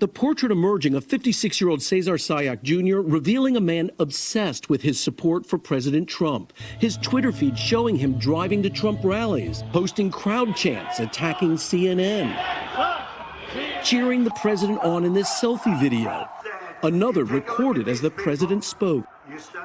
The portrait emerging of 56-year-old Cesar Sayoc Jr., revealing a man obsessed with his support for President Trump. His Twitter feed showing him driving to Trump rallies, posting crowd chants, attacking CNN, cheering the president on in this selfie video. Another recorded as the president spoke.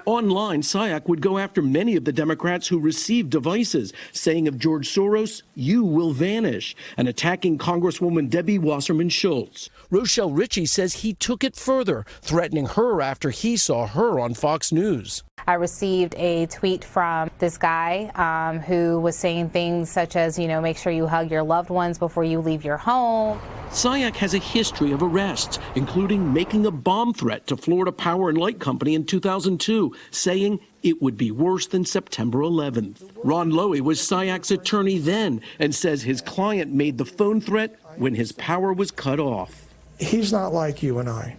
Online, Sayoc would go after many of the Democrats who received devices, saying of George Soros, "You will vanish," and attacking Congresswoman Debbie Wasserman Schultz. Rochelle Ritchie says he took it further, threatening her after he saw her on Fox News. I received a tweet from this guy who was saying things such as, make sure you hug your loved ones before you leave your home. Sayoc has a history of arrests, including making a bomb threat to Florida Power and Light Company in 2002, saying it would be worse than September 11th. Ron Lowy was Sayoc's attorney then and says his client made the phone threat when his power was cut off. He's not like you and I.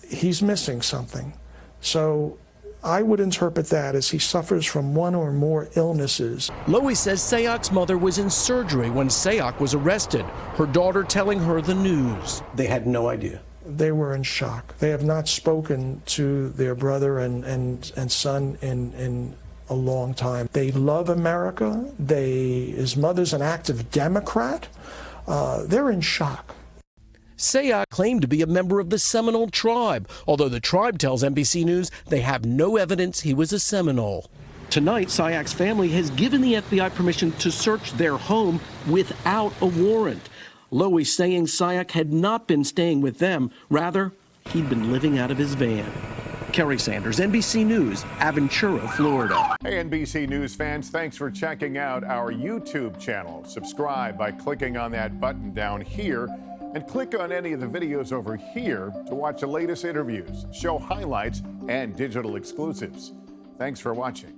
He's missing something. So I would interpret that as he suffers from one or more illnesses. Lowy says Sayoc's mother was in surgery when Sayoc was arrested, her daughter telling her the news. They had no idea. They were in shock. They have not spoken to their brother and son in a long time. They love America. His mother's an active Democrat. They're in shock. Sayoc claimed to be a member of the Seminole tribe, although the tribe tells NBC News they have no evidence he was a Seminole. Tonight, Sayoc's family has given the FBI permission to search their home without a warrant. Lowy saying Sayoc had not been staying with them. Rather, he'd been living out of his van. Kerry Sanders, NBC News, Aventura, Florida. Hey, NBC News fans, thanks for checking out our YouTube channel. Subscribe by clicking on that button down here, and click on any of the videos over here to watch the latest interviews, show highlights, and digital exclusives. Thanks for watching.